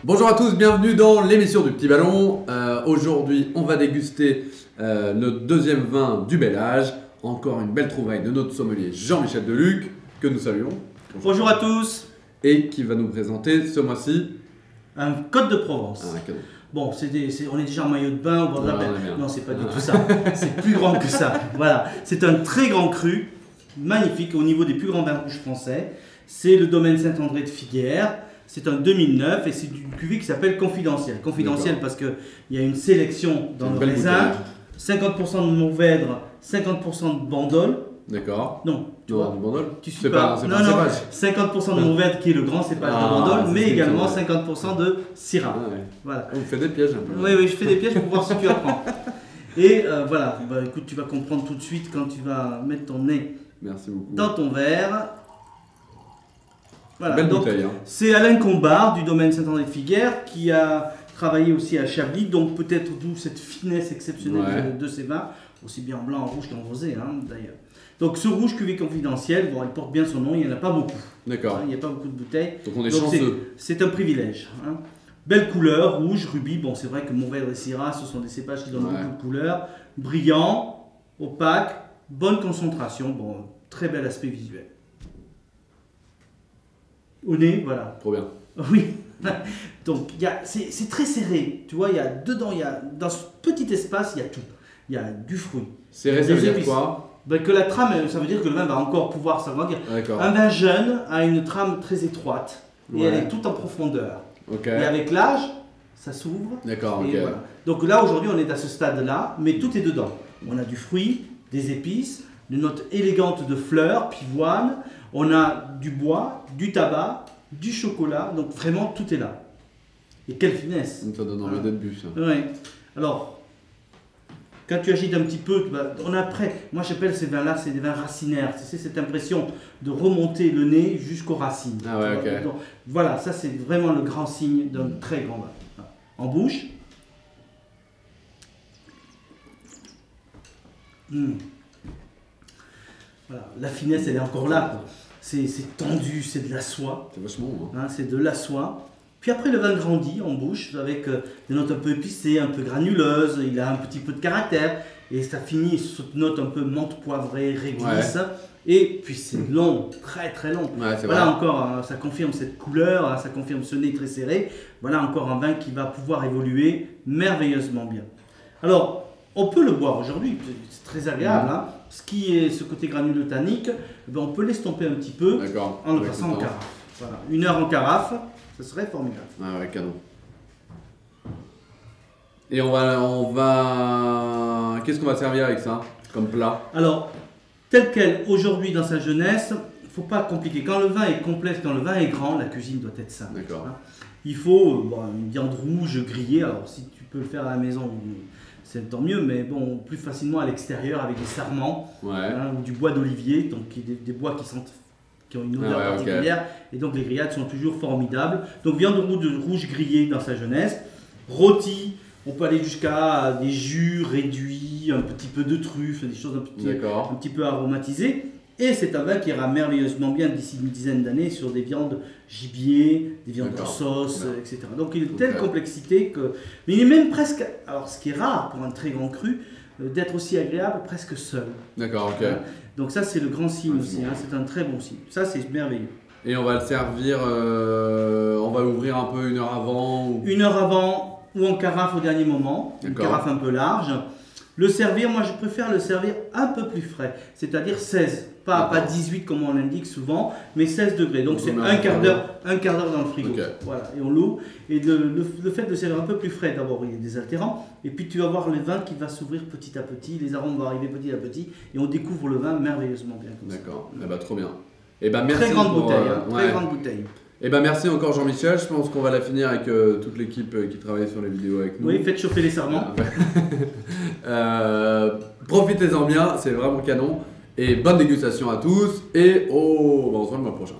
Bonjour à tous, bienvenue dans l'émission du Petit Ballon. Aujourd'hui, on va déguster notre deuxième vin du bel âge. Encore une belle trouvaille de notre sommelier Jean-Michel Deluc, que nous saluons. Bonjour à tous. Et qui va nous présenter ce mois-ci un Côte de Provence. Un cadeau. Bon, on est déjà en maillot de bain au bord de la mer. Non, c'est pas du tout ça. C'est plus grand que ça. Voilà, c'est un très grand cru, magnifique au niveau des plus grands vins rouges français. C'est le domaine Saint-André de Figuères. C'est un 2009 et c'est une cuvée qui s'appelle Confidentiel. Confidentiel parce qu'il y a une sélection dans le raisin. 50% de Mourvèdre, 50% de Bandol. D'accord. Non, tu vois, du Bandol. Tu suis pas. Non, 50% de Mourvèdre qui est le grand cépage de Bandol, mais également 50% de Syrah. Ah ouais. Voilà. Vous faites des pièges un peu. Oui, je fais des pièges pour voir si tu apprends. Et voilà, écoute, tu vas comprendre tout de suite quand tu vas mettre ton nez dans ton verre. Voilà. Belle donc, bouteille. Hein. C'est Alain Combard du domaine Saint-André de Figuères qui a travaillé aussi à Chablis, donc peut-être d'où cette finesse exceptionnelle de ces vins, aussi bien en blanc, en rouge qu'en rosé d'ailleurs. Donc ce rouge cuvée confidentiel, bon, il porte bien son nom, il n'y en a pas beaucoup. D'accord. Il n'y a pas beaucoup de bouteilles. Donc on est chanceux. C'est un privilège. Belle couleur, rouge, rubis. Bon, c'est vrai que Mourvèdre et Syrah, ce sont des cépages qui donnent beaucoup de couleurs. Brillant, opaque, bonne concentration. Bon, très bel aspect visuel. Au nez, voilà. Trop bien. Oui. Donc, c'est très serré. Tu vois, dedans, dans ce petit espace, il y a tout. Il y a du fruit. Serré, ça veut dire quoi? Que la trame, ça veut dire que le vin va encore pouvoir s'agrandir. Un vin jeune a une trame très étroite et elle est toute en profondeur. Et avec l'âge, ça s'ouvre. D'accord, voilà. Donc là, aujourd'hui, on est à ce stade-là, mais tout est dedans. On a du fruit, des épices, une note élégante de fleurs, pivoine. On a du bois, du tabac, du chocolat. Donc vraiment, tout est là. Et quelle finesse! Ça donne envie d'être bu, ça. Oui. Alors, quand tu agites un petit peu, on a moi j'appelle ces vins-là, c'est des vins racinaires. C'est cette impression de remonter le nez jusqu'aux racines. Ah ouais, ok. Donc, voilà, ça c'est vraiment le grand signe d'un très grand vin. En bouche. Voilà, la finesse elle est encore là. C'est tendu, c'est de la soie. C'est vachement bon. C'est de la soie. Puis après, le vin grandit en bouche avec des notes un peu épicées, un peu granuleuses, il a un petit peu de caractère et ça finit sur cette note un peu menthe poivrée, réglisse. Et puis c'est long, très très long. Voilà encore, ça confirme cette couleur, ça confirme ce nez très serré. Voilà encore un vin qui va pouvoir évoluer merveilleusement bien. Alors, on peut le boire aujourd'hui, c'est très agréable. Ce qui est ce côté granuleux tannique, on peut l'estomper un petit peu en le passant en carafe. Voilà. 1 heure en carafe. Ce serait formidable. Ah ouais, canon. Et on va... Qu'est-ce qu'on va servir avec ça comme plat? Alors, tel quel aujourd'hui dans sa jeunesse, il ne faut pas compliquer. Quand le vin est complexe, quand le vin est grand, la cuisine doit être simple. Il faut une viande rouge grillée. Alors, si tu peux le faire à la maison, c'est tant mieux, mais bon, plus facilement à l'extérieur avec des sarments ou du bois d'olivier, donc des bois qui ont une odeur particulière, et donc les grillades sont toujours formidables. Donc viande rouge grillée dans sa jeunesse, rôti, on peut aller jusqu'à des jus réduits, un petit peu de truffe, des choses un petit peu aromatisées. Et c'est un vin qui ira merveilleusement bien d'ici une dizaine d'années sur des viandes gibier, des viandes en sauce, etc. Donc il a une telle complexité que... Mais il est même presque... Alors ce qui est rare pour un très grand cru, d'être aussi agréable presque seul. Donc ça c'est le grand signe aussi, c'est un très bon signe. Ça c'est merveilleux. Et on va le servir, on va l'ouvrir un peu 1 heure avant 1 heure avant ou en carafe au dernier moment, une carafe un peu large. Le servir, moi je préfère le servir un peu plus frais, c'est-à-dire 16, pas 18 comme on l'indique souvent, mais 16 degrés. Donc c'est un quart d'heure dans le frigo. Voilà, et on l'ouvre. Et le fait de servir un peu plus frais, d'abord il est désaltérant, et puis tu vas voir le vin qui va s'ouvrir petit à petit, les arômes vont arriver petit à petit, et on découvre le vin merveilleusement bien. D'accord, trop bien. Et merci très grande bouteille, très grande bouteille. Et merci encore Jean-Michel, je pense qu'on va la finir avec toute l'équipe qui travaille sur les vidéos avec nous. Oui, faites chauffer les sarments. Profitez-en bien, c'est vraiment canon. Et bonne dégustation à tous et on se voit le mois prochain.